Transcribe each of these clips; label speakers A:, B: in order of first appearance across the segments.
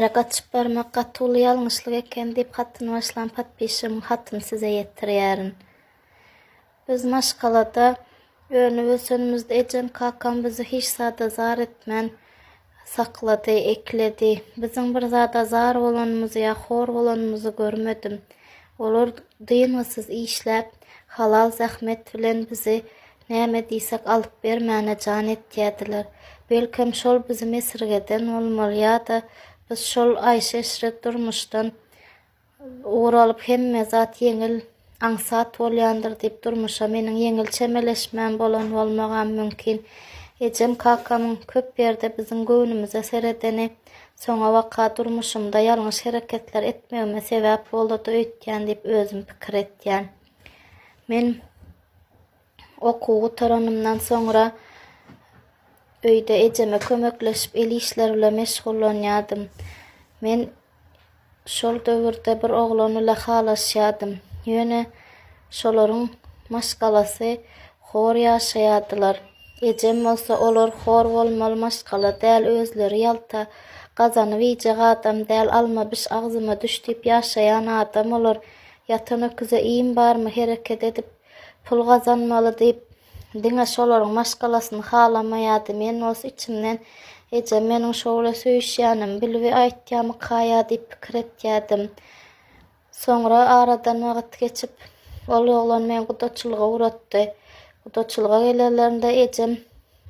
A: Näre gaçyp barmak gatyly ýalňyşlyk eken diýip hatyny başlan patpişim hatyny size ýetirýärin. Biz maşgalada önübüz önümizde ejem kakam bizi hiç sada zar etmän saklady, ekledi. Bizim bir zada zar bolanymyzy ýa hor bolanymyzy görmedim. Olar dynsyz işläp, halal zahmet bilen bizi näme diýsek alyp bermäne jan etýärdiler. Belkem şol bizi mesirgeden bolmaly ýa-da biz şol aýşeşret durmuşdan uğralyp hemme zat ýeňil aňsat bolýandyr diýip durmuşa meniň ýeňil çemeleşmän bolan bolmagam mümkin. Ejem kakamyň köp ýerde biziň göwnümize seredeni soňa waka durmuşymda ýalňyş hereketler etmegime sebäp boldy öýtýän diýip özüm pikir etýän. Men okuw taranymdan soňra öýde ejeme kömekleşip el işler bilen meşgullanýardym. Men şol döwürde bir oglan ile halaşýardym. Ýöne şolaryň maşgalasy hor ýaşaýardylar. Ejem bolsa olar hor bolmaly maşgala däl özleri ýalta gazanyp iýje adam däl alma biş agzyma düş diýip ýaşaýan adam olar. Ýatan öküze iýim barmy hereket edip pul gazanmaly diýip diňe şolaryň maşgalasyny halamaýardy. Men olsa içimden ejem meniň şowla söýüşýänim bilbi aýtýamy kaýa diýip pikir etýärdim. Soňra aradan wagt geçip ol oglan meni gudaçylyga uratdy. Gudaçylyga gelenlerinde ejem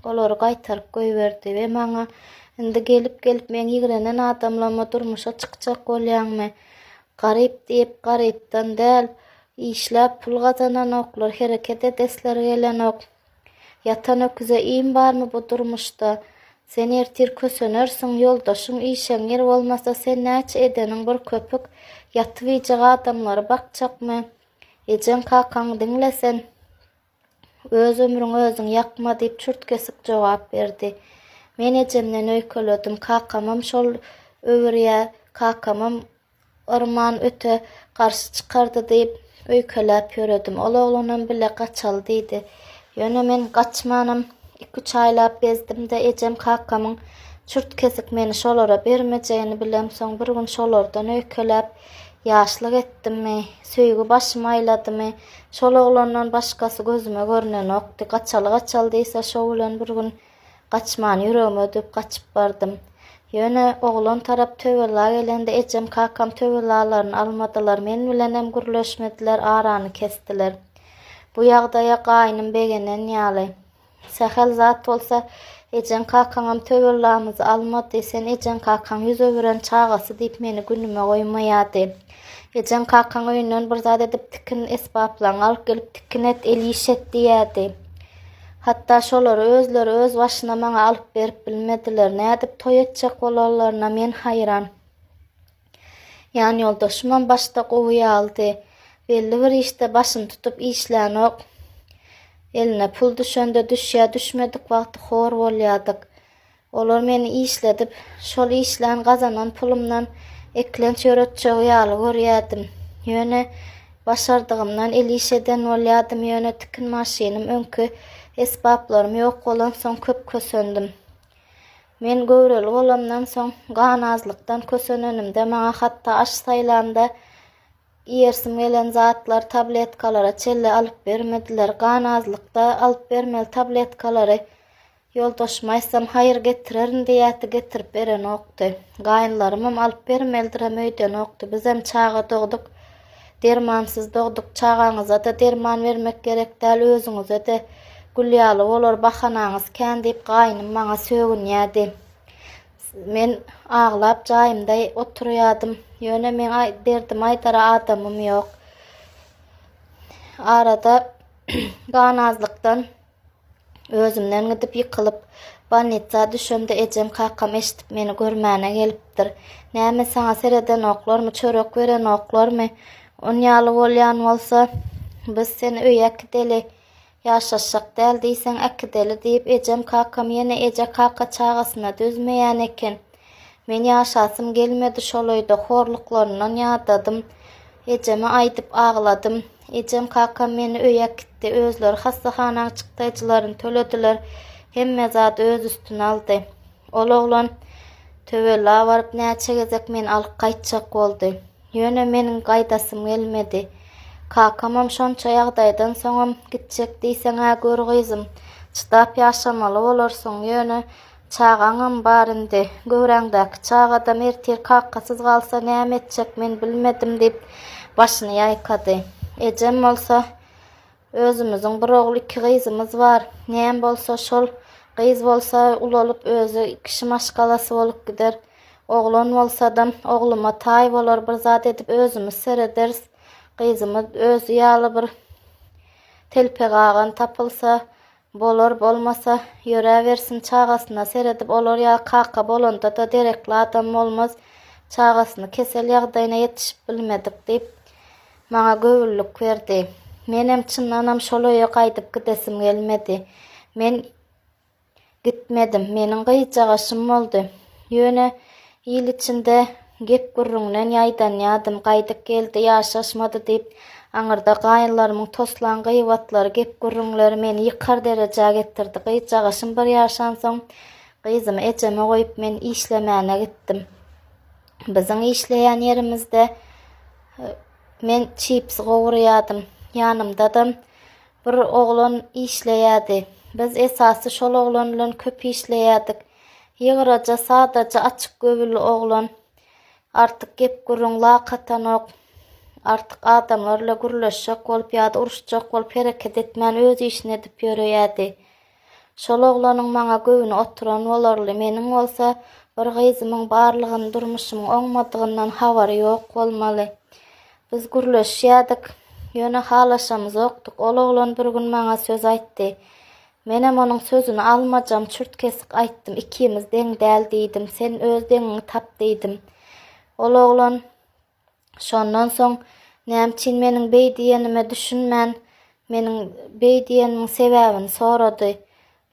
A: olary gaýtaryp goýberdi we maňa indi gelip meni ýigrenen adamlama durmuşa çykjak bolýarmy? Garyp diýip garypdan däl işläp pul gazanan oklar hereket edesler gelen ok. Ýatan öküze iýim barmy bu durmuşda? Sen ertir kösönersiň, ýoldaşyň işeňer bolmasa sen näçe edeniň bir köpük ýatyp iýjek adamlary bakjakmy? Ejem kakaň diňlesen öz ömrüňi özüň ýakma diýip çürt kesik jogap berdi. Men ejemden öýkeledim. Kakamam şol öwürýä, kakamam orman öte garşy çykardy diýip öýkeläp ýöredim. Ol oglanam bile gaçal diýdi. Ýöne men gaçmanam 2-3 aýlap bezdim-de ejem kakamyň çürt kesik meni şolara bermejegini bilem. Soň bir gün şolardan öýkeläp ýaşlyk etdimmi, söýgü başyma aýladymy, şol oglandan başgasy gözüme görnen okdy. Gaçal diýse şol bilen bir gün gaçman ýüregime ödüp gaçyp bardym. Ýöne oglan tarap töwela gelende ejem kakam tövelalarını almadylar. Men bilen hem gürleşmediler, arany kestiler. Bu ýagdaýa gaýnym begenen ýaly. Sähel zat bolsa ejem kakaňam töwelamyzy almady, sen ejem kakaň ýüz öwüren çagasy diýip meni günüme goýmaýardy. Ejem kakaň öýünden bir zat edip tikin esbaplan alyp gelip tikin et el işet diýärdi. Hatta şolary özleri öz başyna maňa alyp berip bilmediler. Nädip toý etjek bolarlaryna men haýran. Ýani ýoldaşymam başda gowy aldy. Belli bir işte başyny tutup işlän ok. Eline pul düşende düşýär, düşmedik wagty hor bolýardyk. Olar meni işledip, şol işlän gazanan pulumdan eklenç ýöretjek ýaly görýärdim. Ýöne başardygymdan el işeden bolýardym. Ýöne tikin maşinim öňkü esbaplarym ýok bolan soň köp kösöndim. Men göwreli bolamdan soň ganazlykdan kösönenimde maňa hatda aş saýlanda ýersim gelen zatlar tabletkalara çelle alyp bermediler. Ganazlykda alyp bermeli tabletkalary ýoldaşyma aýsam haýır getirerin diýäti getirip beren okdy. Gaýynlarymam alyp bermelidir hem öýden okdy. Biz hem çaga dogduk, dermansyz dogduk. Çagaňyza da derman vermek gerek däl, özüňize de gülýaly bolar bahanaňyz kän diýip gaýnym maňa sögünýärdi. Men aglap jaýymda oturýardym. Ýöne men derdim aýdara adamym ýok. Arada ganazlykdan özümden gidip ýykylyp banitsa düşende ejem kakam eşitip meni görmäne gelipdir. Näme saňa sereden oklarmy, çörek beren oklarmy? On ýaly bolýan bolsa biz seni öýe gideli ýaşaşak däl diýsen akdeli diýip ejem kakam ýene eje kaka çagasyna dözmeýän eken. Men ýaşasym gelmedi şol öýde horluklaryndan ýadadym. Ejeme aýdyp agladym. Ejem kakam meni öýe gitdi. Özleri hassahanaň çykdyjylaryny tölediler. Hemme zat öz üstüne aldy. Ol oglan Töwela varıp näçe gezek men alyp gaýtjak boldy. Ýöne meniň gaýdasym gelmedi. Kakamam şonça ýagdaýdan soňam gitjek diýseň gör gyzym. Çydap ýaşamaly bolarsyň ýöne çagaňam bar indi. Göwreňdäki çagada mertir kakasyz galsa näme etjek men bilmedim diýip başyny ýaýkady. Ejem bolsa özümüziň bir ogul iki gyzymyz bar. Näme bolsa şol gyz bolsa ulolup özü kişi maşgalasy bolup gider. Oglan bolsa-da ogluma taý bolar bir zat edip özümüz serederiz. Gyzymyz özü ýaly bir telpeg agan tapylsa bolar, bolmasa ýörebersin çagasyna seredip olar ýa kaka bolanda da derekli adam bolmaz. Çagasyny kesel ýagdaýyna ýetişip bilmedik diýip maňa göwüllük berdi. Menem çyndanam şolaýa gaýdyp gidesim gelmedi. Men gitmedim. Meniň gyjagaşym boldy. Ýöne ýyl içinde gep gürrüňden ýaýdan ýadym gaýdyp geldi ýaşaşmady diýip aňyrda gaýynlarymyň toslan gyýbatlary gep gürrüňleri meni ýykar derejäge getirdi. Gyjagaşym bir ýaşan soň gyzymy ejeme goýup men işlemäne gitdim. Biziň işleýän ýerimizde men chips gowurýadym. Ýanymda-da bir oglan işleýärdi. Biz esasy şol oglan bilen köp işleýärdik. Ýygyraja sadaja açyk göwüllü oglan. Artyk gep gürrüň lakatanok. Artyk adamlarla gürleşjek bolup ýa-da uruşjak bolup hereket etmän öz işini edip ýörýärdi. Şol oglanyň maňa göwüne oturan bolarly. Meniň bolsa bir gyzymyň barlygyny durmuşymyň oňmadygyndan habary ýok bolmaly. Biz gürleşýärdik. Ýöne halaşamyz okduk. Ol oglan bir gün maňa söz aýtdy. Menem onuň sözüni almajam, çürtkesik aýtdym. Ikimiz deň däl diýdim. Sen öz deňiňi tap diýdim. Ol oglan şondan soň näme meniň beýdiýenime düşünmän, meniň beýdiýenimiň sebäbini sorady.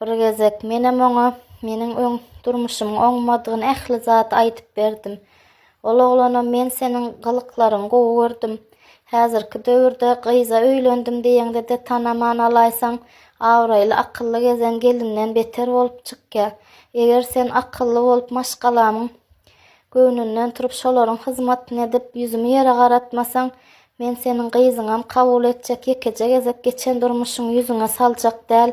A: Bir gezek menem oňa meniň durmuşymyň oňmadygyny ähli zat aýdyp berdim. Ol oglana men seniň gylyklaryňy gowy gördüm. Häzirki döwürde gyza öýlendim diýende de tanaman alaýsaň, awraýly akylly gezen gelinden beter bolup çykýar. Eger sen akylly bolup maşgalamyň göwnünden turup şolaryň hyzmatyny edip ýüzümi ýere garatmasaň, men seniň gyzyňam kabul etjek, ýekeje gezek geçen durmuşyň ýüzüňe saljak däl.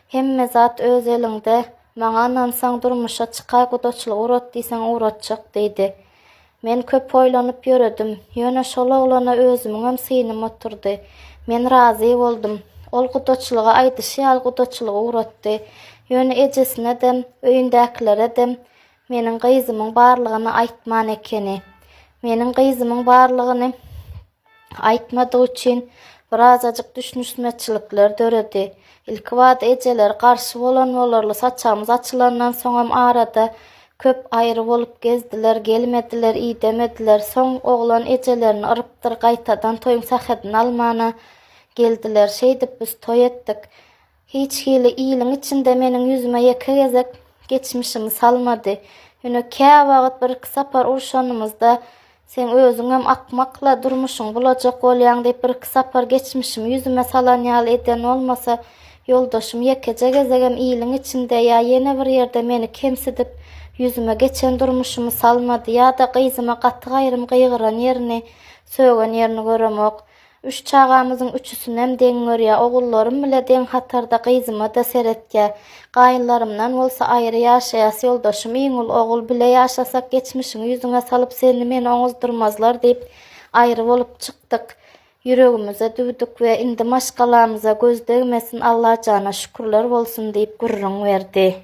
A: Hemme zat öz elinde, maňa nansaň durmuşa çykay gudaçylyk urat diýseň uratjak diýdi. Men köp oýlanyp ýöredim. Ýöne şol oglana özümüňem synym oturdy. Men razy boldum. Ol gudaçylyga aýdyşýal gudaçylyga uratdy. Ýöne ejesine dem, öýündäkilere dem meniň gyzymyň barlygyny aýtman ekeni. Meniň gyzymyň barlygyny aýtmady üçin birazajyk düşünüşmeçilikler döredi. Ilki wagt ejeler garşy bolan bolarly saçamyz açylandan soňam arada köp aýry bolup gezdiler, gelmediler, iýdemediler. Soň oglan ejelerini arypdyr gaýtadan toýuň sahydyny almana geldiler. Şeýdip biz toý etdik. Hiç hili iýiliň içinde meniň ýüzüme ýeke gezek geçmişimi salmady. Ýöne kä wagt bir sapar urşanymyzda sen özüňem akmakla durmuşyň bolajak bolýan diýip bir sapar geçmişimi ýüzüme salan ýaly eden olmasa, ýoldaşym ýekeje gezegem iýiliň içinde ýa ýene bir ýerde meni kemsidip ýüzüme geçen durmuşymy salmady ýa-da gyzyma gaty gaýrym gyýgyran ýerini, sögen ýerini göremok. Üç çagamyzyň üçüsinem deň görýär. Ogullarym bile deň hatarda gyzyma da seretkä. Gaýynlarymdan bolsa aýry ýaşaýas ýoldaşym iňul ogul bile ýaşasak geçmişiňi ýüzüňe salyp seni meni oňuzdurmazlar diýip aýry bolup çykdyk. Yüregimize düwdük we indi maşgalamyza göz degmesin, Allah jana şükürler bolsun diýip gürrüň berdi.